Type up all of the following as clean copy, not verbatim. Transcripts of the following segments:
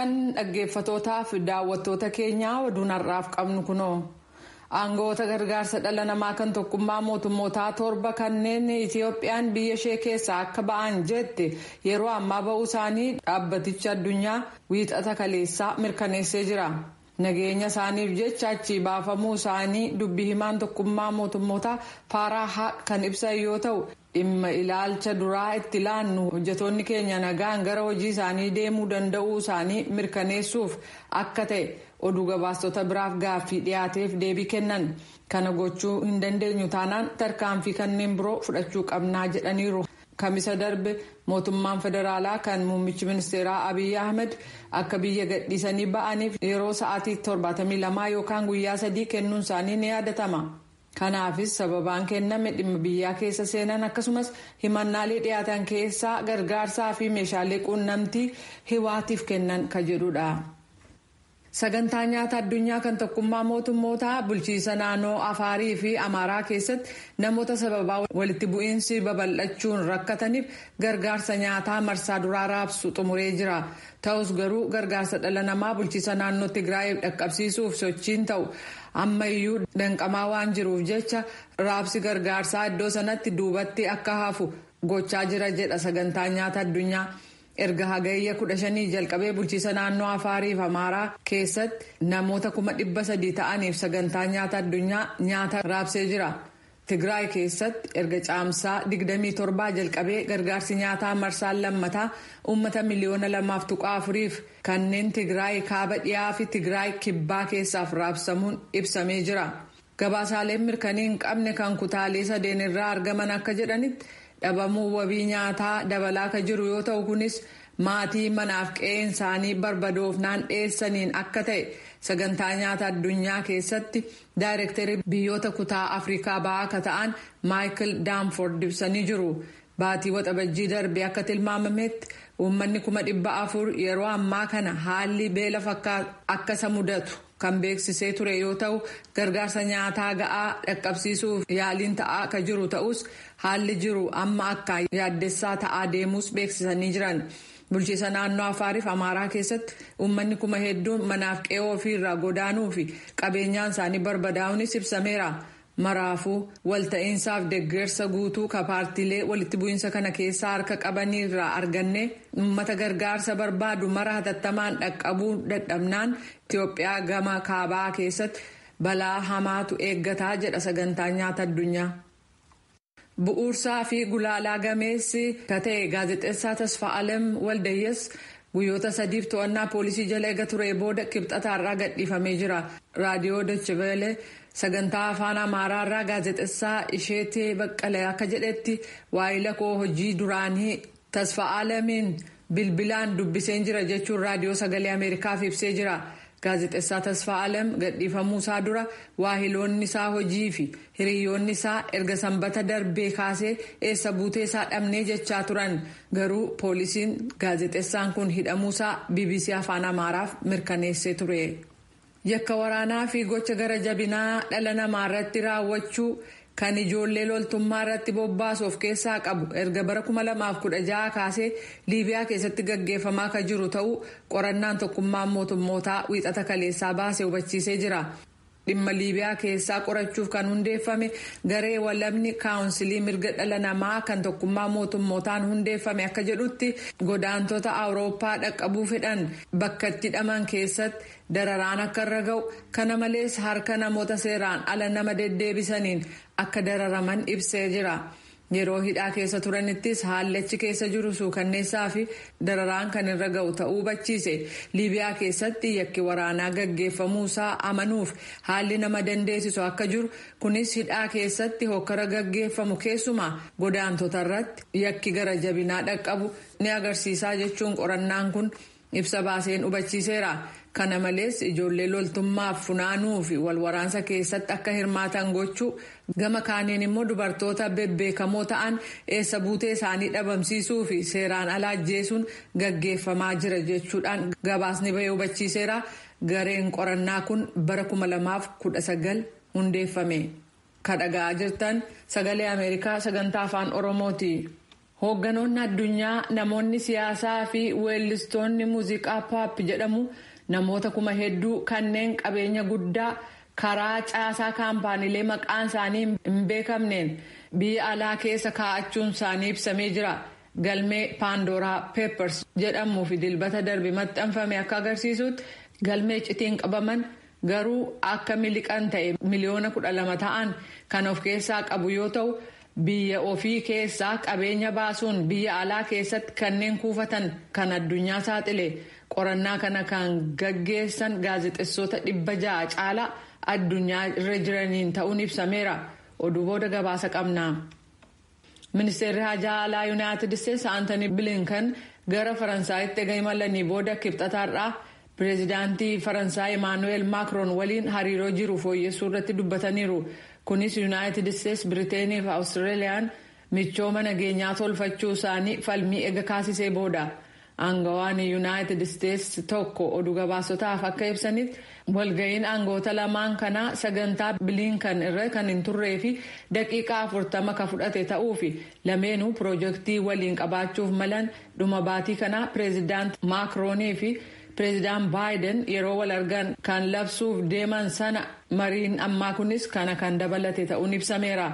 Attamoltan dhaggeeffatootaaf daawwattoota keenyaa oduun har'aaf qabnu kunoo. Aangoota gargaarsa dhala namaa kan tokkummaa mootummootaa 7 kanneen Itiyoophiyaan biyya ishee keessaa akka ba'an jette yeroo ammaa ba'uu isaanii dhaabbatichi addunyaa wiixata kaleessaa mirkaneessee jira. Nageenya isaaniif jecha achii baafamuu isaanii dubbii himaan tokkummaa mootummootaa Faaraa kan ibsan yoo ta'u dhimma ilaalcha duraa itti ilaannu hojjetoonni keenya nagaan gara hojii isaanii deemuu danda'uu isaanii mirkaneessuuf akka ta'e oduu gabaastota biraaf gaaffii dhiyaateef deebii kennan. Kana gochuu hin dandeenyu taanaan tarkaanfii kanneen biroo fudhachuu qabnaa jedhaniiru. Kamisa darbe mootummaan federaalaa kan muummichi ministeeraa Abiy Ahmed akka biyya gadhiisanii ba'aniif yeroo sa'aatii 72 yookaan guyyaa 3 kennuun isaanii ni yaadatama. Kanaafis sababaan kenname dhimma biyyaa keessa seenan akkasumas himannaalee dhiyaatan keessaa gargaarsaa fi meeshaalee quunnamtii hiwaatiif kennan kan jedhudha. Sagantaa nyaata addunyaa kan tokkummaa mootummootaa bulchiisa naannoo Afaarii fi Amaaraa keessatti namoota sababaa walitti bu'iinsi babal'achuun rakkataniif gargaarsa nyaataa marsaa duraa raabsu xumuree jira. Ta'us garuu gargaarsa dhala namaa bulchiisa naannoo Tigraayiif dhaqqabsiisuuf sochiin ta'u ammayyuu danqamaa waan jiruuf jecha raabsi gargaarsaa iddoo sanatti duubatti akka hafu gochaa jira jedha sagantaa nyaata addunyaa. Erga hagayya 15 jalqabee bulchiisa naannoo Afaarii fi Amaaraa keessatti namoota 300,000 ta'aniif sagantaa nyaata addunyaa nyaata raabsee jira. Tigraay keessatti erga caamsaa 27 jalqabee gargaarsi nyaataa marsaan lammataa uummata miliyoona 2.4f kanneen Tigraay kaaba dhiyaa fi Tigraay kibbaa keessaaf raabsamuun ibsamee jira. Gabaasaaleen mirkanii hin qabne kan kutaalee sadeen irraa argaman akka jedhanitti dhabamuu wabii nyaataa dabalaa kan jiru yoo ta'u kunis maatii manaaf qe'een isaanii barbadoofnaan dheessaniin akka ta'e sagantaa nyaata addunyaa keessatti daayirektarii biyyoota kutaa Afrikaa ba'aa akka ta'an Maayikil Daanford ibsanii jiru. Baatii waxabajjii darbe akka tilmaamametti uummanni 400,000 yeroo ammaa kana haalli beela akka isa mudatu kan beeksisee ture yoo ta'u gargaarsa nyaataa ga'aa dhaqqabsiisuuf yaaliin ta'aa akka jiru ta'us haalli jiru amma akka yaaddessaa ta'aa deemus beeksisanii jiran. Bulchiisa naannoo Afaarii fi Amaaraa keessatti uummanni hedduun manaaf qe'oo ofiirraa godaanuu fi qabeenyaan isaanii barbadaa'uunis ibsameera. Maraafuu walta'iinsaaf deeggarsa guutuu ka paartiilee walitti bu'iinsa kana keessaa harka qabanirraa arganne uummata gargaarsa barbaadu mara hatattamaan dhaqqabuu dadhabnaan Itiyoophiyaa gama kaabaa keessatti balaa hamaatu eeggataa jedha sagantaan nyaata addunyaa. Bu'uursaa fi gulaalaa gameessi ka ta'e gaazexeessaa Tasfa'aalem Waldayyes guyyoota 3 to'annaa poolisii jala eega ture booda kibxataarraa gadhiifamee jira. Raadiyoo Dachiveelee sagantaa afaan Amaaraarraa gaazexeessaa Isheetee Baqqalee akka jedhetti waayila koo hojii duraanii Tasfa'aalemiin bilbilaan dubbiseen jira jechuun raadiyoo sagalee Ameerikaaf ibsee jira. Gaazexeessaa Tasfa'aalem gadhiifamuu isaa dura waahiloonni isaa hojii fi hiriyoonni isaa erga sanbata darbee kaasee eessa buutee isaa dhabnee jechaa turan. Garuu poolisiin gaazexeessaan kun hidhamuu isaa BBC afaan Amaaraaf mirkaneessee ture. Yakka waraanaa fi gocha gara jabinaa dhala namaa irratti raawwachuu kan ijoollee loltummaa irratti bobbaasu of keessaa qabu erga bara 2016 kaasee Liibiyaa keessatti gaggeeffamaa kan jiru ta'uu qorannaan tokkummaa mootummootaa wiixata kaleessaa baasee hubachiisee jira. Dhimma Liibiyaa keessaa qorachuuf kan hundeeffame garee walabni kaawunsilii mirga dhala namaa kan tokkummaa mootummootaan hundeeffame akka jedhutti godaantota Awurooppaa dhaqqabuu fedhan bakka itti hidhaman keessatti dararaan akka irra ga'u kana malees harka namoota seeraan ala nama deddeebisaniin akka dararaman ibsee jira. Yeroo hidhaa keessa turanittis haalli achi keessa jiru suukanneessaa fi dararaan kan irra ga'u ta'uu hubachiise. Liibiyaa keessatti yakki waraanaa gaggeeffamuusaa amanuuf haalli nama dandeessisu akka jiru kunis hidhaa keessatti hokkara gaggeeffamu keessumaa godaantota irratti yakki gara jabinaa dhaqqabu ni agarsiisaa jechuun qorannaan kun ibsa baaseen hubachiiseera. Kana malees ijoollee loltummaaf funaanuu fi walwaraansa keessatti akka hirmaatan gochuu gama kaaniin immoo dubartoota bebbeekamoo ta'an eessa buutee isaanii dhabamsiisuu fi seeraan ala ajjeesuun gaggeeffamaa jira jechuudhaan gabaasni bahee hubachiiseera. Gareen qorannaa kun bara 2019 hundeeffame. Kan dhaga'aa jirtan sagalee Ameerikaa sagantaa afaan Oromooti. Hoogganoonni addunyaa namoonni siyaasaa fi weellistoonni muuziqaa pop jedhamu namoota kuma hedduu kanneen qabeenya guddaa karaa caasaa kaampaaniilee maqaan isaanii hin beekamneen biyya alaa keessa kaa'achuun isaanii ibsamee jira. Galmee Paandoraa Peepers jedhamuu fi dilbata darbe maxxanfame akka agarsiisutti galmee icciitiin qabaman garuu akka miliqan ta'e miliyoona 12 ta'an kan of keessaa qabu yoo ta'u. Biyya ofii keessaa qabeenya baasuun biyya alaa keessatti kanneen kuufatan kan addunyaa saaxile qorannaa kana kan gaggeessan gaazexeessota 600 caalaa addunyaa irra jiraniin ta'uun ibsameera. Oduu booda gabaasa qabna. Ministeerri Haajaa Alaa Yuunaayitid Isteetsi Aantanii Bilinkan gara Faransaayitti erga imalanii booda kibxataarraa pireezidaantii Faransaay Emaanuweel Maakroon waliin hariiroo jiru fooyyessuu irratti dubbataniiru. Kunis Yuunaayitid Isteetsi, Biriteenii fi Awustiraaliyaan michooma nageenyaa tolfachuu isaanii falmii eega kaasisee booda. Aangawaan Yuunaayitid Isteetsi tokko oduu gabaasotaaf akka ibsanitti walga'iin aangoota lamaan kanaa sagantaa Bilinkan irra kan hin turree fi daqiiqaa 40 ka fudhate ta'uu fi lameenuu piroojeektii waliin qabaachuuf malan dhuma baatii kanaa pireezidaant Maakroonii fi pireezidaan Baayiden yeroo wal argan kan labsuuf deeman sana mariin ammaa kunis kana kan dabalate ta'uun ibsameera.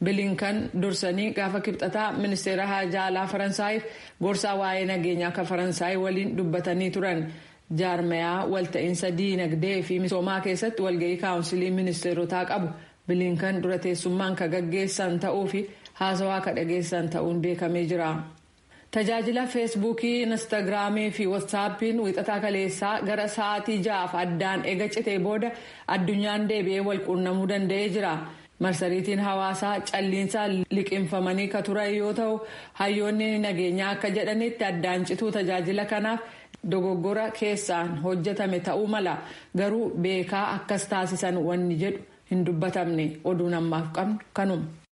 Bilinkan dursanii gaafa kibxataa ministeera haajaa alaa Faransaayif gorsaa waa'ee nageenyaa akka Faransaay waliin dubbatanii turan. Jaarmayaa walta'iinsa diinagdee fi misoomaa keessatti walga'ii kaawunsilii ministeerotaa qabu. Bilinkan dura teessummaan ka gaggeessan ta'uu fi haasawaa ka dhageessan ta'uun beekamee jira. Tajaajila feesbuukii, instaagiraamii fi waatsaappiin wixataa kaleessaa gara sa'aatii 6 addaan ega citee booda addunyaan deebi'ee wal quunnamuu danda'ee jira. Marsariitiin hawaasaa calliinsaan liqinfamanii ka turan yoo ta'u hayyoonni nageenyaa akka jedhanitti addaan cituu tajaajila kanaaf dogoggora keessaan hojjetame ta'uu mala garuu beekaa akkas taasisan wanni jedhu hin dubbatamne. Oduun ammaaf qabnu kanuma.